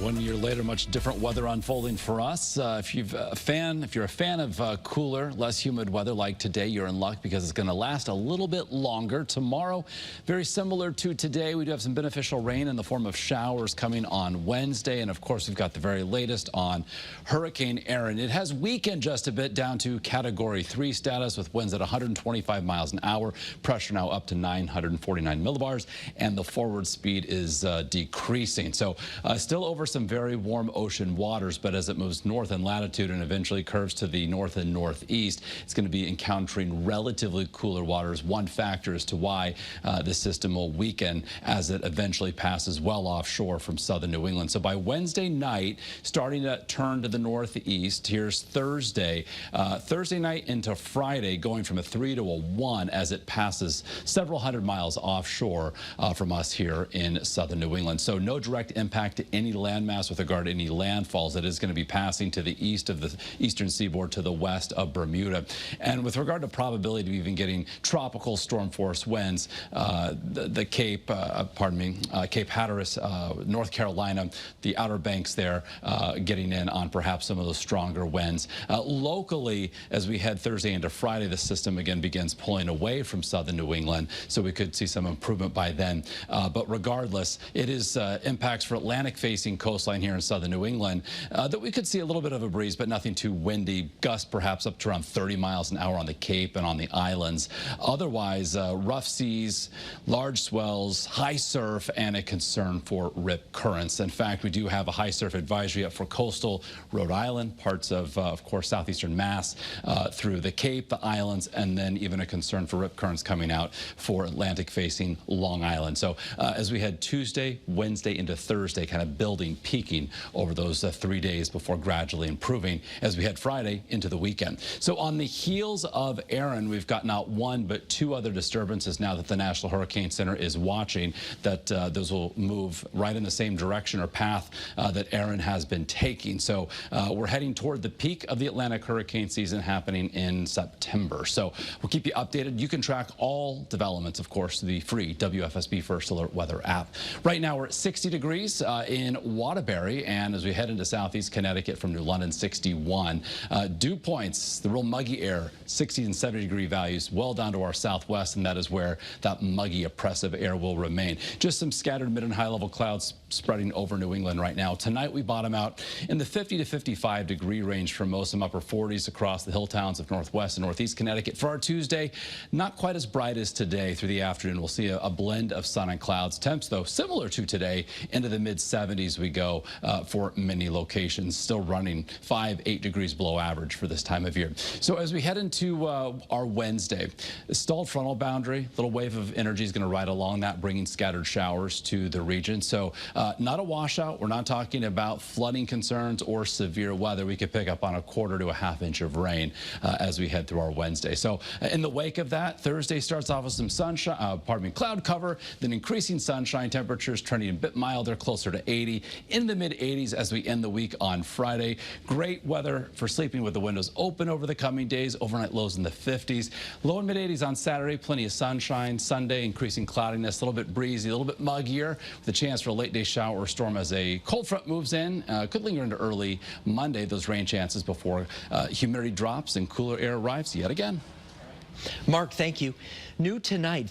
1 year later, much different weather unfolding for us. If you're a fan of cooler, less humid weather like today, you're in luck because it's going to last a little bit longer. Tomorrow, very similar to today, we do have some beneficial rain in the form of showers coming on Wednesday. And of course, we've got the very latest on Hurricane Erin. It has weakened just a bit down to Category 3 status with winds at 125 miles an hour. Pressure now up to 949 millibars, and the forward speed is decreasing. So still over some very warm ocean waters, but as it moves north in latitude and eventually curves to the north and northeast, it's going to be encountering relatively cooler waters. One factor as to why this system will weaken as it eventually passes well offshore from southern New England. So by Wednesday night, starting to turn to the northeast. Here's Thursday. Thursday night into Friday, going from a 3 to a 1 as it passes several hundred miles offshore from us here in southern New England. So no direct impact to any landmass with regard to any landfalls. It is going to be passing to the east of the eastern seaboard to the west of Bermuda. And with regard to probability of even getting tropical storm force winds, the Cape, Cape Hatteras, North Carolina, the Outer Banks there, getting in on perhaps some of those stronger winds. Locally, as we head Thursday into Friday, the system again begins pulling away from southern New England, so we could see some improvement by then. But regardless, it is impacts for Atlantic-facing coastline here in southern New England that we could see a little bit of a breeze, but nothing too windy. Gusts perhaps up to around 30 miles an hour on the Cape and on the islands. Otherwise, rough seas, large swells, high surf, and a concern for rip currents. In fact, we do have a high surf advisory up for coastal Rhode Island, parts of course, southeastern Mass, through the Cape, the islands, and then even a concern for rip currents coming out for Atlantic-facing Long Island. So as we head Tuesday, Wednesday into Thursday, kind of building, peaking over those 3 days before gradually improving as we head Friday into the weekend. So on the heels of Erin, we've got not one but two other disturbances now that the National Hurricane Center is watching, that those will move right in the same direction or path that Erin has been taking. So we're heading toward the peak of the Atlantic hurricane season happening in September. So we'll keep you updated. You can track all developments, of course, the free WFSB First Alert Weather app. Right now we're at 60 degrees in Waterbury, and as we head into southeast Connecticut from New London, 61. Dew points, the real muggy air, 60 and 70 degree values well down to our southwest, and that is where that muggy, oppressive air will remain. Just some scattered mid and high level clouds spreading over New England right now. Tonight we bottom out in the 50 to 55 degree range for most, some upper 40s across the hill towns of northwest and northeast Connecticut. For our Tuesday, not quite as bright as today. Through the afternoon, we'll see a blend of sun and clouds. Temps, though, similar to today, into the mid-70s we go for many locations, still running 5-8 degrees below average for this time of year. So as we head into our Wednesday, the stalled frontal boundary, little wave of energy is going to ride along that, bringing scattered showers to the region. So not a washout. We're not talking about flooding concerns or severe weather. We could pick up on a quarter to a half inch of rain as we head through our Wednesday. So in the wake of that, Thursday starts off with some sunshine, cloud cover, then increasing sunshine, temperatures turning a bit milder, closer to 80, in the mid-80s as we end the week on Friday. Great weather for sleeping with the windows open over the coming days. Overnight lows in the 50s. Low and mid-80s on Saturday. Plenty of sunshine. Sunday, increasing cloudiness, a little bit breezy, a little bit muggier, with a chance for a late day shower or storm as a cold front moves in. Could linger into early Monday, those rain chances, before humidity drops and cooler air arrives yet again. Mark, thank you. New tonight.